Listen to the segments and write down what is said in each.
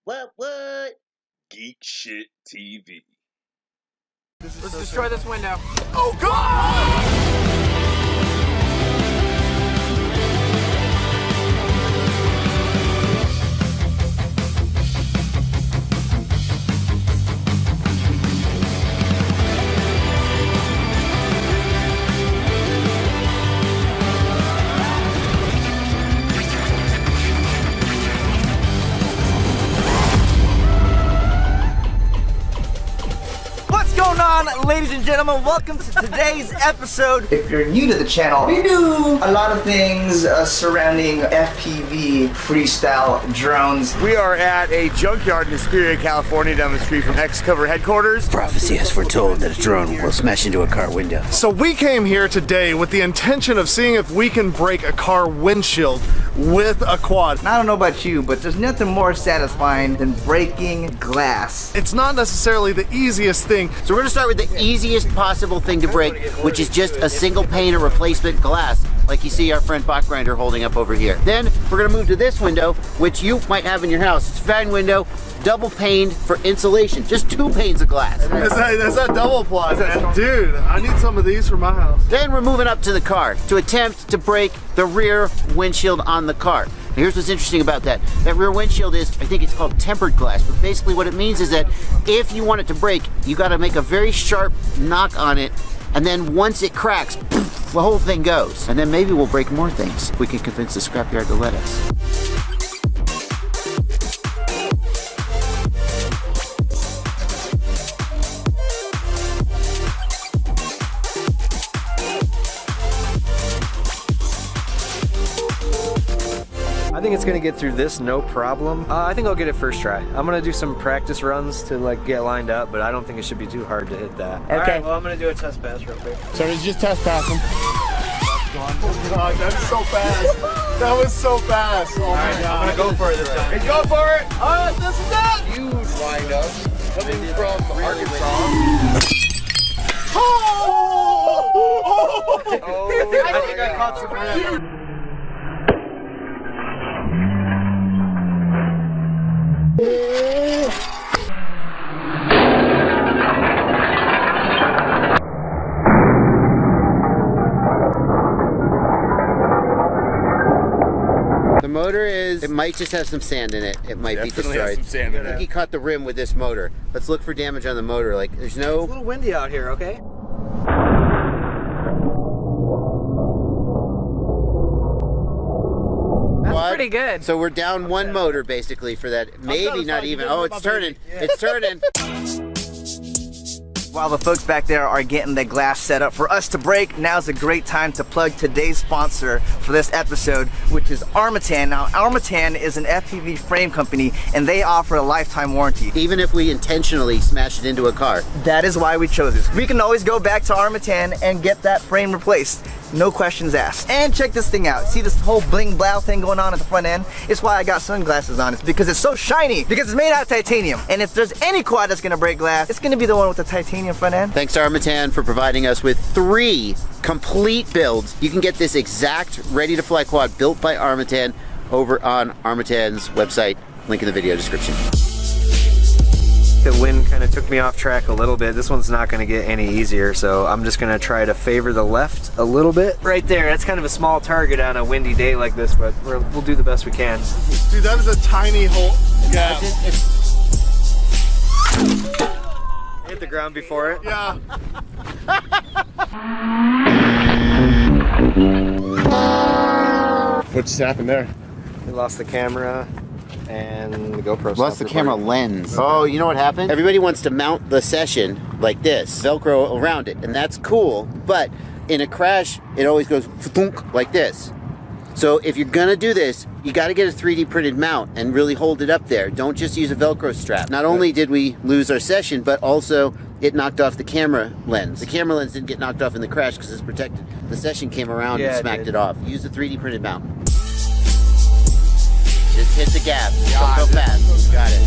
What? Geek Shit TV. Let's destroy this window. Oh God! What's going on, ladies and gentlemen? Welcome to today's episode. If you're new to the channel, we do a lot of things surrounding FPV freestyle drones. We are at a junkyard in Superior, California, down the street from X-Cover headquarters. Prophecy has foretold that a drone will smash into a car window. So we came here today with the intention of seeing if we can break a car windshield with a quad. And I don't know about you, but there's nothing more satisfying than breaking glass. It's not necessarily the easiest thing. So we're gonna start with the easiest possible thing to break, which is just a single pane of replacement glass, like you see our friend Bachgrinder holding up over here. Then we're gonna move to this window, which you might have in your house. It's a fine window, double paned for insulation. Just 2 panes of glass. That's that double ply, man. Dude, I need some of these for my house. Then we're moving up to the car to attempt to break the rear windshield on the car. Now here's what's interesting about that. That rear windshield is, I think it's called tempered glass, but basically what it means is that if you want it to break, you gotta make a very sharp knock on it, and then once it cracks, poof, the whole thing goes. And then maybe we'll break more things if we can convince the scrapyard to let us. I think it's gonna get through this no problem. I think I'll get it first try. I'm gonna do some practice runs to like get lined up, but I don't think it should be too hard to hit that. Okay. All right, well I'm gonna do a test pass real quick. So let's just test pass them. Oh God, that's so fast. That was so fast. Oh my God. I'm gonna go for it this time. Hey, go for it. All right, this is it. Huge windup coming from Arkansas. I think I caught some ground. The motor is, it might just have some sand in it. It might be Definitely has destroyed. some sand in I think it. he caught the rim with this motor. Let's look for damage on the motor. Like, there's It's a no... little windy out here, okay? That's pretty good. So we're down one motor basically for that. Maybe not even. Oh, it's turning. It's turning. While the folks back there are getting the glass set up for us to break, now's a great time to plug today's sponsor for this episode, which is Armatan. Now, Armatan is an FPV frame company, and they offer a lifetime warranty. Even if we intentionally smash it into a car. That is why we chose this. We can always go back to Armatan and get that frame replaced. No questions asked. And check this thing out. See this whole bling blow thing going on at the front end? It's why I got sunglasses on. It's because it's so shiny. Because it's made out of titanium. And if there's any quad that's gonna break glass, it's gonna be the one with the titanium front end. Thanks to Armatan for providing us with 3 complete builds. You can get this exact ready-to-fly quad built by Armatan over on Armatan's website. Link in the video description. The wind kind of took me off track a little bit. This one's not going to get any easier, so I'm just going to try to favor the left a little bit. Right there, that's kind of a small target on a windy day like this, but we'll do the best we can. Dude, that is a tiny hole. Yeah. Hit the ground before it. Yeah. What just happened there? We lost the camera and the GoPro. Lost the camera lens. Oh, you know what happened? Everybody wants to mount the session like this, Velcro around it, and that's cool, but in a crash, it always goes thunk like this. So if you're gonna do this, you gotta get a 3D printed mount and really hold it up there. Don't just use a Velcro strap. Not only did we lose our session, but also it knocked off the camera lens. The camera lens didn't get knocked off in the crash because it's protected. The session came around and smacked it off. Use the 3D printed mount. Just hit the gap. Don't go fast. Got it.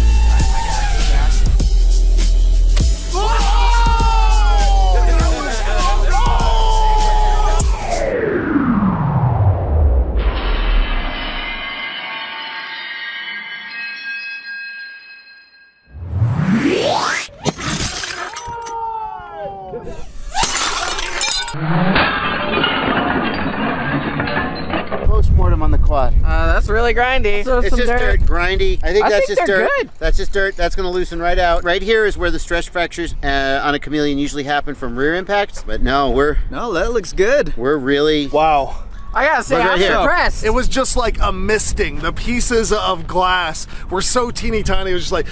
really grindy. So It's some just dirt, grindy. I think that's just they're dirt. good. That's just dirt. That's going to loosen right out. Right here is where the stress fractures on a chameleon usually happen from rear impacts. But no, No, that looks good. we're really. Wow. I gotta say, Look right I'm here. impressed. It was just like a misting. The pieces of glass were so teeny tiny. It was just like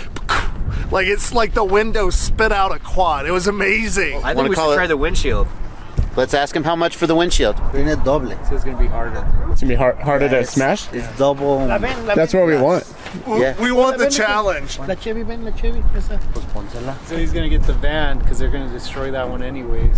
it's like the window spit out a quad. It was amazing. I think Wanna we call should it- try the windshield. Let's ask him how much for the windshield. So it's gonna be harder. It's gonna be harder to smash. It's double. That's what we want. Yeah. We want the challenge. So he's gonna get the van because they're gonna destroy that one anyways.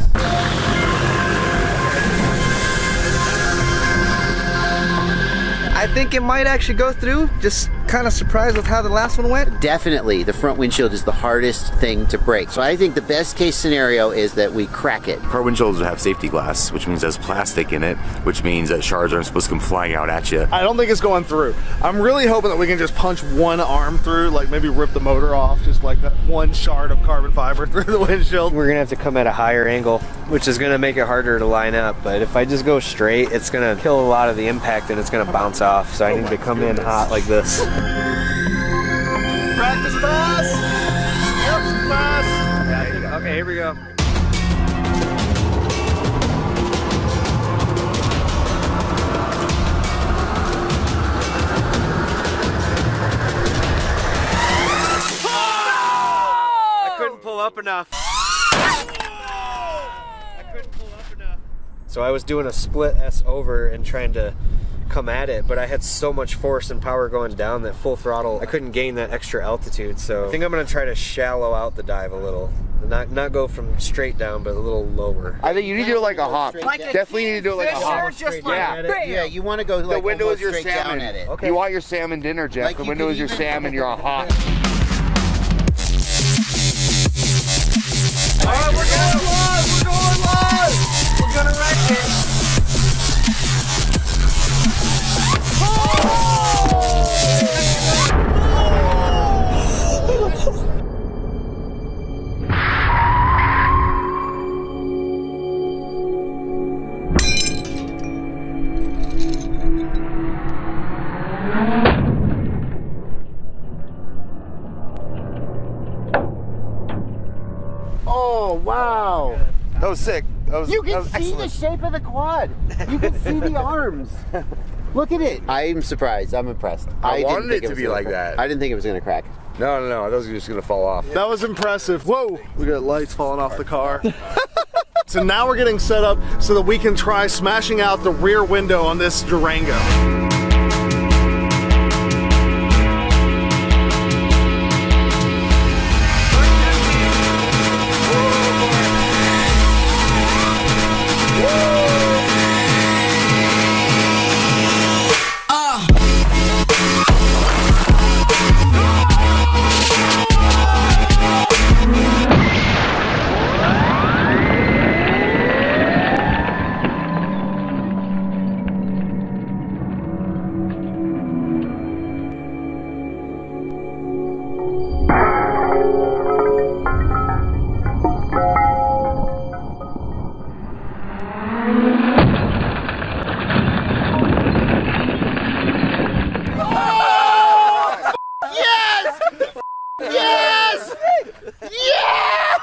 I think it might actually go through. Just kind of surprised with how the last one went. Definitely, the front windshield is the hardest thing to break. So I think the best case scenario is that we crack it. Car windshields have safety glass, which means there's plastic in it, which means that shards aren't supposed to come flying out at you. I don't think it's going through. I'm really hoping that we can just punch one arm through, like maybe rip the motor off, just like that one shard of carbon fiber through the windshield. We're gonna have to come at a higher angle, which is gonna make it harder to line up. But if I just go straight, it's gonna kill a lot of the impact and it's gonna bounce off. So I need to come in hot like this. Practice pass. Yep, pass. Okay, here we go. I couldn't pull up enough. So I was doing a split S over and trying to come at it, but I had so much force and power going down that full throttle, I couldn't gain that extra altitude. So I think I'm gonna try to shallow out the dive a little. Not go from straight down, but a little lower. I think you need to do it like a hop. Definitely need to do it like a hop. Yeah, you want to go like The window is your straight down salmon. at it. Okay. You want your salmon dinner, Jeff. Like the you window could is your even- salmon. You're a hop. Alright, we're going live! We're going live! We're gonna wreck it! Oh, wow. That was sick. You can see the shape of the quad. You can see the arms. Look at it. I'm surprised. I'm impressed. I didn't wanted think it to was be gonna like crack. that. I didn't think it was going to crack. No, I thought it was just gonna fall off. That was impressive. Whoa! We got lights falling off the car. So now we're getting set up so that we can try smashing out the rear window on this Durango.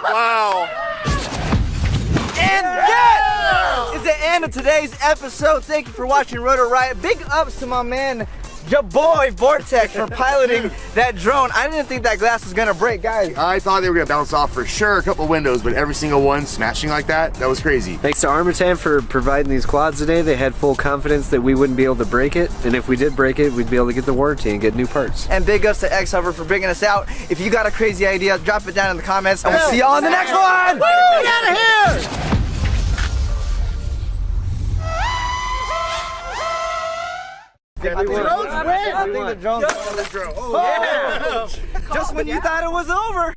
Wow. And that is the end of today's episode. Thank you for watching Rotor Riot. Big ups to my man, your boy Vortex, for piloting that drone. I didn't think that glass was gonna break, guys. I thought they were gonna bounce off for sure, a couple windows, but every single one smashing like that was crazy. Thanks to Armatan for providing these quads today. They had full confidence that we wouldn't be able to break it, and if we did break it, we'd be able to get the warranty and get new parts. And big ups to X-Hover for bringing us out. If you got a crazy idea, drop it down in the comments, and we'll see y'all in the next one. Get out of here! I think the drone's win. I think the drone's win. Just when you thought it was over.